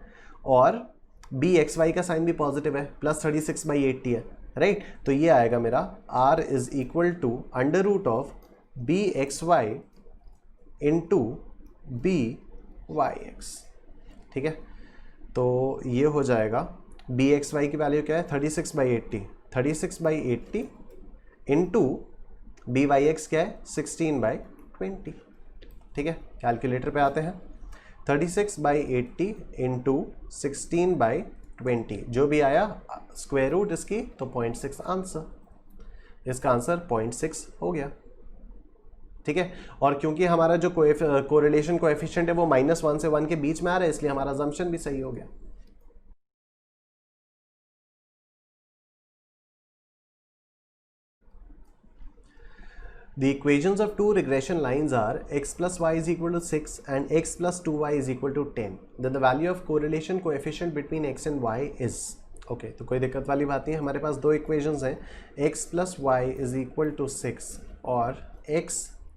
और bxy का साइन भी पॉजिटिव है प्लस 36/80 है, राइट। तो ये आएगा मेरा r is equal to under root of bxy into byx। ठीक है, तो ये हो जाएगा bxy की वैल्यू क्या है 36/80 इंटू byx क्या है 16/20। ठीक है, कैलकुलेटर पे आते हैं, 36/80 इंटू 16/20 जो भी आया स्क्वायर रूट इसकी, तो 0.6 आंसर, इसका आंसर 0.6 हो गया। ठीक है, और क्योंकि हमारा जो कोरिलेशन कोएफिशिएंट है वो -1 से 1 के बीच में आ रहा है, इसलिए हमारा अजम्पशन भी सही हो गया। The equations of two regression lines are x plus y is equal to 6 and x plus 2y is equal to 10. Then the value of correlation coefficient between x and y is, okay, तो कोई दिक्कत वाली बात नहीं है, हमारे पास दो इक्वेशंस हैं, x plus y is equal to 6 और x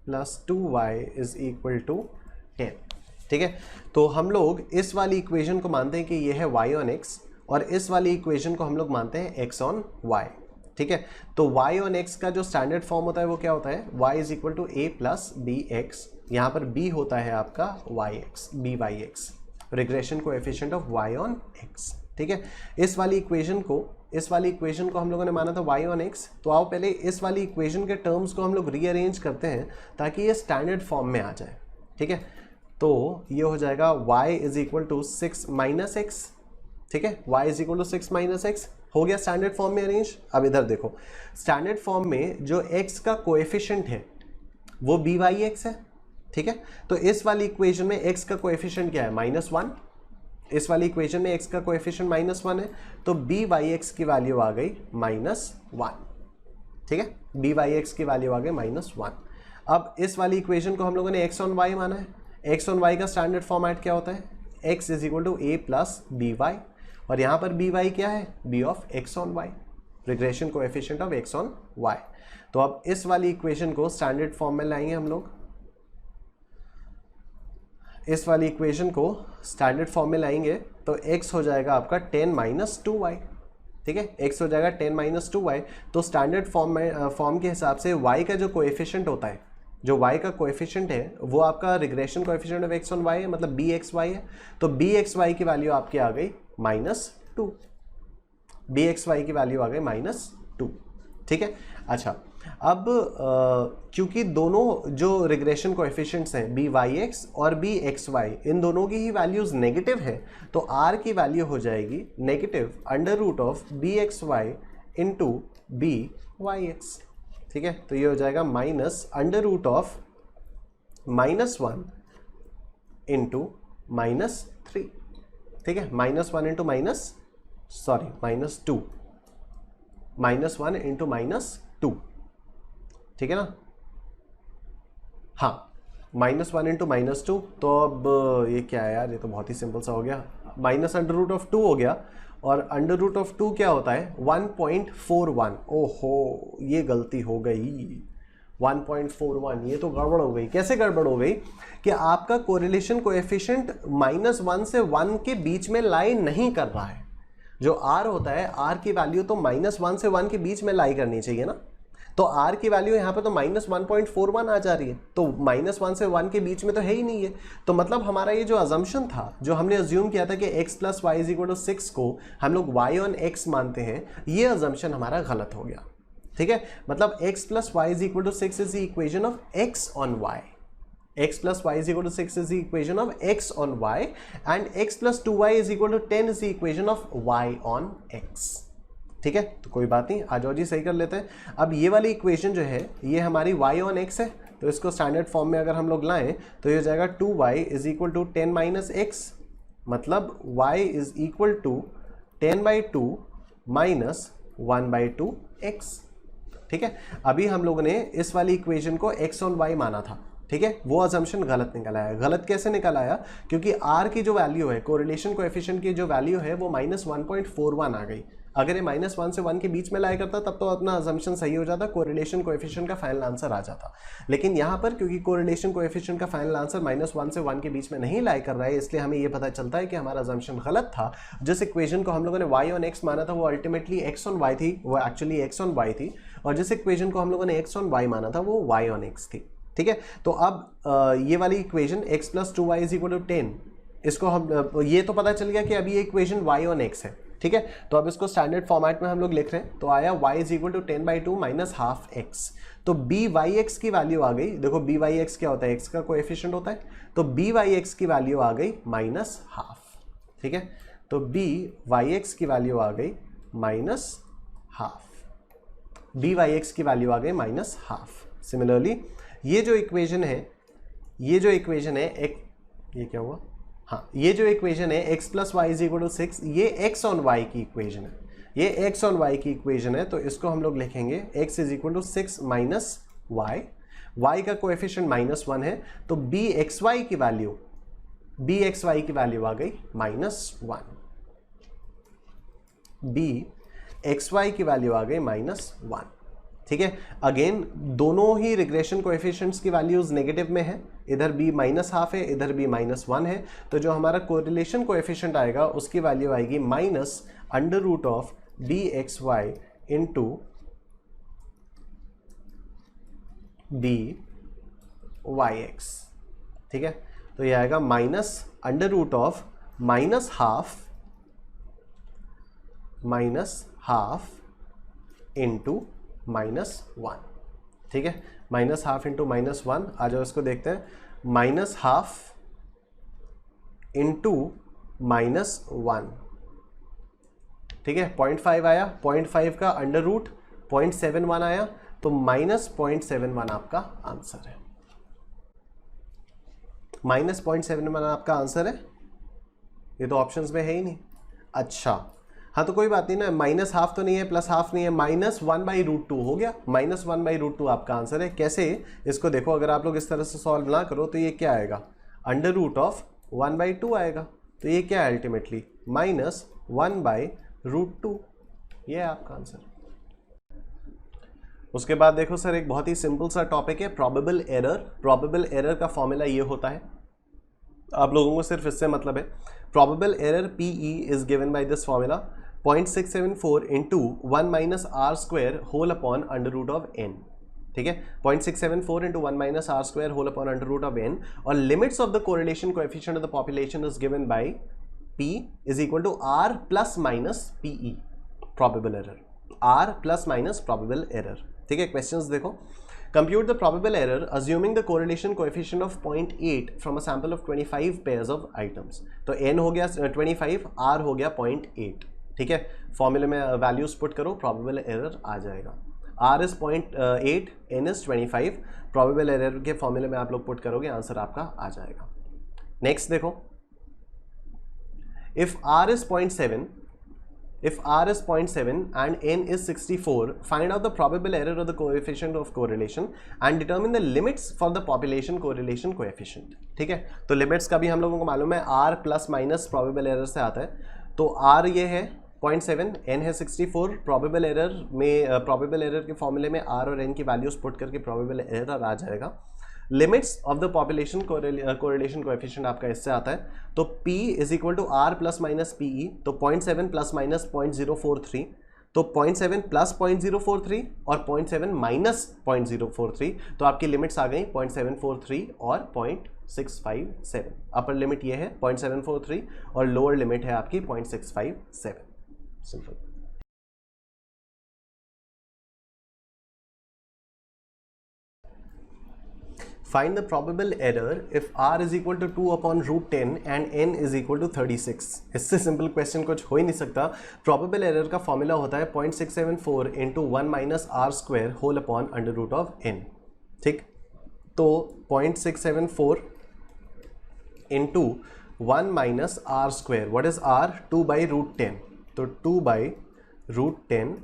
plus 2y is equal to 10। ठीक है, तो हम लोग इस वाली इक्वेशन को मानते हैं कि ये है y on x, और इस वाली इक्वेशन को हम लोग मानते हैं x on y। ठीक है, तो y on x का जो स्टैंडर्ड फॉर्म होता है वो क्या होता है, y is equal to a plus b x, यहाँ पर b होता है आपका yx, byx, regression coefficient of y on x। ठीक है, इस वाली इक्वेशन को हम लोगों ने माना था y on x, तो आओ पहले इस वाली इक्वेशन के टर्म्स को हम लोग रीअरेंज करते हैं ताकि ये स्टैंडर्ड फॉर्म में आ जाए। ठीक है, तो ये हो जाएगा y is equal to 6 minus x. ठीक है, y is equal to 6 minus x हो गया स्टैंडर्ड फॉर्म में अरेंज। अब इधर देखो, स्टैंडर्ड फॉर्म में जो x का कोएफिशिएंट है वो byx है। ठीक है, तो इस वाली इक्वेशन में x का कोएफिशिएंट क्या है, -1, इस वाली इक्वेशन में x का कोएफिशिएंट -1 है, तो byx की वैल्यू आ गई -1। ठीक है, byx की वैल्यू आ गई -1। अब इस वाली इक्वेशन को हम लोगों ने x ऑन y माना है, x ऑन y का स्टैंडर्ड फॉर्मेट क्या होता है, x is equal to a plus b y, और यहाँ पर by क्या है, b of x on y, regression coefficient of x on y। तो अब इस वाली इक्वेशन को स्टैंडर्ड फॉर्म में लाएंगे हम लोग, इस वाली इक्वेशन को स्टैंडर्ड फॉर्म में लाएंगे तो x हो जाएगा आपका 10 माइनस 2y। ठीक है, x हो जाएगा 10 माइनस 2y, तो स्टैंडर्ड फॉर्म के हिसाब से y का जो कोएफिशिएंट होता है, जो y का कोएफिशिएंट है वो आपका regression coefficient of x on y है, मतलब bxy है, तो bxy की वैल्यू आपकी आ गई -2, bxy की वैल्यू आ गई -2। ठीक है, अच्छा, अब क्योंकि दोनों जो रिग्रेशन कोएफिशिएंट्स हैं byx और bxy, इन दोनों की ही वैल्यूज नेगेटिव है, तो r की वैल्यू हो जाएगी negative under root of bxy into byx। ठीक है, तो ये हो जाएगा minus under root of -1 into -3, ठीक है, -1 इंटू -2, -1 इंटू -2, ठीक है ना, हाँ, -1 इंटू -2, तो अब ये क्या है यार, ये तो बहुत ही सिंपल सा हो गया, -√2 हो गया, और √2 क्या होता है 1.41, ओहो ये गलती हो गई, 1.41, ये तो गड़बड़ हो गई। कैसे गड़बड़ हो गई कि आपका कोरिलेशन कोएफिशिएंट -1 से 1 के बीच में लाई नहीं कर रहा है। जो R होता है, R की वैल्यू तो -1 से 1 के बीच में लाई करनी चाहिए ना, तो R की वैल्यू यहाँ पे तो -1.41 आ जा रही है, तो -1 से 1 के बीच में तो है ही नहीं है। तो मतलब हमारा ये जो अजम्पशन था, जो हमने अज्यूम किया था कि x + y = 6 को हम लोग y on x मानते हैं, ये अजम्पशन हमारा गलत हो गया, ठीक है। मतलब x + y = 6 is the equation of x on y, x + y = 6 is the equation of x on y, and x + 2y = 10 is the equation of y on x, ठीक है। तो कोई बात नहीं, आ जाओ जी सही कर लेते हैं। अब ये वाली इक्वेशन जो है ये हमारी y on x है, तो इसको स्टैंडर्ड फॉर्म में अगर हम लोग लाएं तो ये हो जाएगा 2y = 10 - x, मतलब y = 10/2 - 1/2x, ठीक है। अभी हम लोगों ने इस वाली इक्वेशन को x on y माना था, ठीक है, वो अजम्पशन गलत निकल आया। गलत कैसे निकल आया, क्योंकि r की जो वैल्यू है, कोरिलेशन कोएफिशिएंट की जो वैल्यू है वो -1.41 आ गई। अगर ये -1 से 1 के बीच में लाई करता तब तो अपना अजम्पशन सही हो जाता, कोरिलेशन कोएफिशिएंट का फाइनल आंसर आ जाता। लेकिन यहाँ पर क्योंकि कोरिलेशन कोएफिशिएंट का फाइनल आंसर -1 से 1 के बीच में नहीं लाई कर रहा है, इसलिए हमें ये पता चलता है कि हमारा अजम्पशन गलत था। जिस इक्वेशन को हम लोगों ने y on x माना था वो अल्टीमेटली x on y थी, वो एक्चुअली x on y थी, और जिस इक्वेशन को हम लोगों ने x on y माना था वो y on x थी, ठीक है। तो अब ये वाली इक्वेशन x + 2y = 10, इसको हम ये तो पता चल गया कि अभी ये इक्वेशन y on x है, ठीक है। तो अब इसको स्टैंडर्ड फॉर्मेट में हम लोग लिख रहे हैं, तो आया y = 10/2 - ½ x, तो byx की वैल्यू आ गई, देखो byx क्या होता है, x का कोएफिशिएंट होता है, तो byx की वैल्यू आ गई -½ ठीक है। तो byx की वैल्यू आ गई -½ byx की वैल्यू आ गई -½ सिमिलरली ये जो इक्वेशन है ये क्या हुआ, हाँ, ये जो इक्वेशन है x + y = 6, ये x on y की इक्वेशन है, ये x on y की इक्वेशन है, तो इसको हम लोग लिखेंगे x = 6 - y, y का कोएफिशिएंट -1 है, तो bxy की वैल्यू आ गई -1, bxy की वैल्यू आ गई -1, ठीक है। अगेन दोनों ही रिग्रेशन कोएफिशिएंट्स की वैल्यूज नेगेटिव में है, इधर b -½ है, इधर b -1 है, तो जो हमारा कोरिलेशन कोएफिशिएंट आएगा उसकी वैल्यू आएगी -√bxy इंटू byx, ठीक है। तो ये आएगा -√−½ इंटू -1, ठीक है, -½ इंटू -1, आ जाओ इसको देखते हैं, -½ इंटू -1, ठीक है, 0.5 आया, 0.5 का अंडर रूट 0.71 आया, तो -0.71 आपका आंसर है, -0.71 आपका आंसर है, ये तो ऑप्शंस में है ही नहीं। अच्छा हाँ, तो कोई बात नहीं ना, -½ तो नहीं है, +½ नहीं है, -1/√2 हो गया, -1/√2 आपका आंसर है। कैसे, इसको देखो, अगर आप लोग इस तरह से सॉल्व ना करो तो ये क्या आएगा, √1/2 आएगा, तो ये क्या है अल्टीमेटली -1/√2, ये है आपका आंसर। उसके बाद देखो सर, एक बहुत ही सिंपल सा टॉपिक है प्रोबेबल एरर। प्रोबेबल एरर का फॉर्मूला ये होता है, आप लोगों को सिर्फ इससे मतलब है, probable error PE is given by this formula 0.674 into 1 - r² whole upon √n, ठीक है, 0.674 into 1 - r² whole upon √n, और limits of the correlation coefficient of the population is given by P is equal to R ± PE, probable error, R ± probable error, ठीक है। क्वेश्चंस देखो, compute the probable error assuming the correlation coefficient of 0.8 from a sample of 25 pairs of items, तो n हो गया 25, R हो गया 0.8, ठीक है। फॉर्मूले में वैल्यूज पुट करो, प्रोबेबल एरर आ जाएगा। R is 0.8, N is 25। Probable error के फॉर्मूले में आप लोग पुट करोगे, आंसर आपका आ जाएगा। नेक्स्ट देखो, if R is 0.7, if R is 0.7 and N is 64, find out the probable error of the coefficient of correlation and determine the limits for the population correlation coefficient। ठीक है, तो लिमिट्स का भी हम लोगों को मालूम है, R plus minus probable error से आता है। तो R ये है 0.7, N है 64। प्रोबेबल एरर में प्रोबेबल एरर के फॉर्मूले में R और N की वैल्यूज पुट करके प्रोबेबल एरर आ जाएगा। Limits of the population correlation coefficient आपका इससे आता है, तो P is equal to R plus minus PE, तो 0.7 प्लस माइनस 0.043, तो 0.7 प्लस 0.043 और 0.7 माइनस 0.043, तो आपकी लिमिट्स आ गई 0.743 और 0.657। अपर लिमिट ये है 0.743 और लोअर लिमिट है आपकी 0.657। Simple. Find the probable error if R is equal to 2 upon root 10 and N is equal to 36। इससे सिंपल क्वेश्चन कुछ हो ही नहीं सकता। प्रॉबेबल एरर का फॉर्मूला होता है 0.674 into 1 minus r square whole upon under root of n। ठीक, तो 0.674 into 1 minus r square, what is r? 2 by root 10, तो 2 by root 10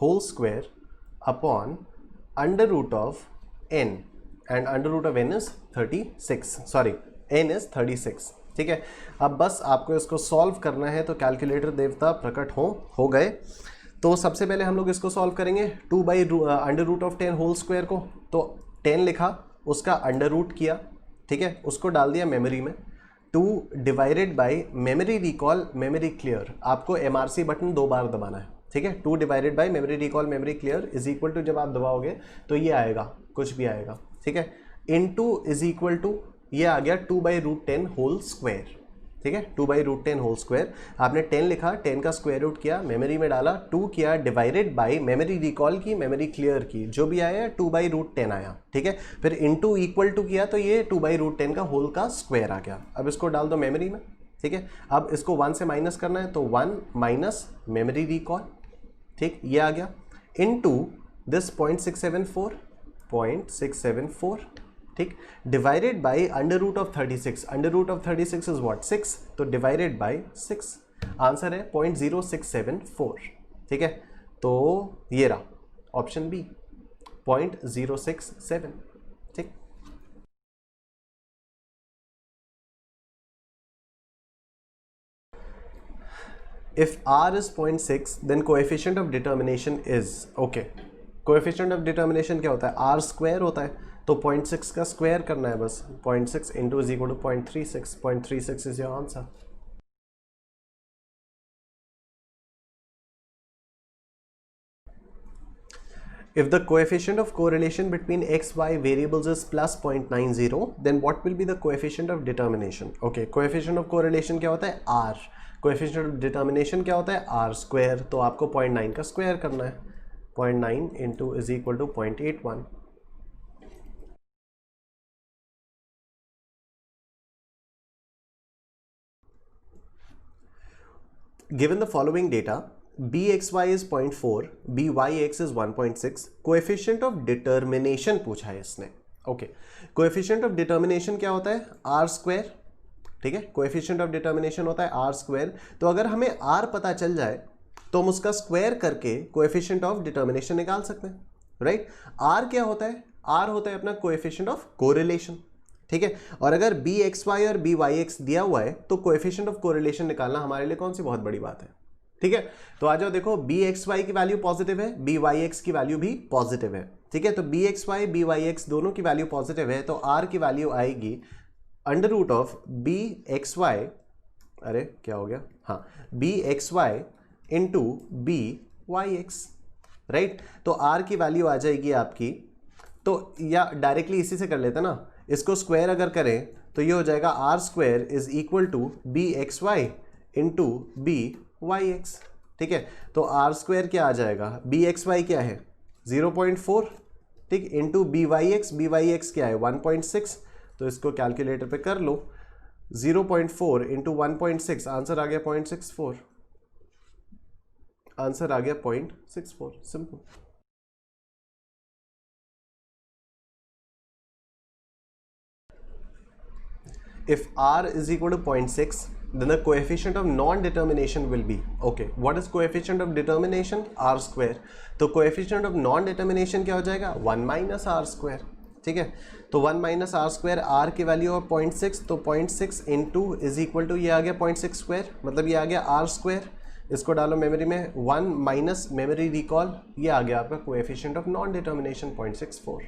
whole square upon under root of n, and under root of n is 36, sorry n is 36। ठीक है, अब बस आपको इसको सॉल्व करना है, तो कैलकुलेटर देवता प्रकट हो गए। तो सबसे पहले हम लोग इसको सॉल्व करेंगे 2 by under root of 10 whole square को, तो 10 लिखा, उसका अंडर रूट किया, ठीक है, उसको डाल दिया मेमोरी में। 2 divided by memory recall memory clear, आपको MRC बटन 2 बार दबाना है। ठीक है, 2 divided by memory recall memory clear is equal to, जब आप दबाओगे तो ये आएगा, कुछ भी आएगा। ठीक है, इनटू इज इक्वल टू, ये आ गया 2 बाई रूट 10 होल स्क्वायर। ठीक है, 2 बाई रूट 10 होल स्क्वायर, आपने 10 लिखा, 10 का स्क्वायर रूट किया, मेमोरी में डाला, 2 किया, डिवाइडेड बाई मेमोरी रिकॉल की, मेमोरी क्लियर की, जो भी आया 2 बाई रूट 10 आया। ठीक है, फिर इनटू इक्वल टू किया, तो ये 2 बाई रूट 10 का होल का स्क्वायर आ गया। अब इसको डाल दो मेमोरी में। ठीक है, अब इसको 1 से माइनस करना है, तो 1 माइनस मेमोरी रिकॉल, ठीक, ये आ गया, इनटू दिस 0.674, ठीक, divided by under root of 36, under root of 36 is what? 6, तो डिवाइडेड बाई 6, आंसर है 0.0674। ठीक है, तो ये रहा ऑप्शन बी 0.067। ठीक, if R is 0.6 then coefficient of determination is, okay, coefficient of determination क्या होता है? R स्क्वायर होता है, तो 0.6 का स्क्वायर करना है बस, 0.6 into is equal to 0.36, 0.36 is your answer. If the coefficient of correlation between x, y variables is plus 0.90, then what will be the coefficient of determination? Okay, coefficient of correlation क्या होता है? R। coefficient of determination क्या होता है? R स्क्वायर, तो आपको 0.9 का स्क्वायर करना है, 0.9 into is equal to 0.81। Given the following data, bxy is 0.4, byx is 1.6, coefficient of determination पूछा है इसने। ओके, coefficient of determination क्या होता है? R square. ठीक है, coefficient of determination होता है R स्क्वायर, तो अगर हमें R पता चल जाए तो हम उसका स्क्वायर करके coefficient of determination निकाल सकते हैं, राइट? R क्या होता है? R होता है अपना coefficient of correlation। ठीक है, और अगर bxy और byx दिया हुआ है तो कोएफिशिएंट ऑफ कोरिलेशन निकालना हमारे लिए कौन सी बहुत बड़ी बात है। ठीक है, तो आ जाओ, देखो bxy की वैल्यू पॉजिटिव है, byx की वैल्यू भी पॉजिटिव है। ठीक है, तो bxy byx दोनों की वैल्यू पॉजिटिव है, तो r की वैल्यू आएगी अंडर रूट ऑफ bxy, अरे क्या हो गया, हाँ, bxy इंटू byx, राइट? तो r की वैल्यू आ जाएगी आपकी, तो या डायरेक्टली इसी से कर लेते ना, इसको स्क्वायर अगर करें तो ये हो जाएगा R square is equal to B x Y into B Y x. ठीक है, तो आर स्क्वायर क्या आ जाएगा? बी एक्स वाई क्या है? 0.4, ठीक, इंटू बी वाई एक्स क्या है? 1.6, तो इसको कैलकुलेटर पे कर लो, 0.4 इंटू 1.6, आंसर आ गया 0.64, आंसर आ गया 0.64, simple. if r is equal to 0.6, then the coefficient of non-determination will be, okay, what is coefficient of determination? r square. तो coefficient of non-determination क्या हो जाएगा? 1 minus r square. ठीक है, तो 1 minus r square, r की वैल्यू ऑफ 0.6, तो 0.6 इंटू इज इक्वल टू ये आ गया 0.6 स्क्वायर, मतलब ये आ गया r स्क्वायर. इसको डालो मेमोरी में, 1 माइनस मेमोरी रिकॉल, ये आ गया आपका कोएफिशिएंट ऑफ नॉन डिटर्मिनेशन 0.64.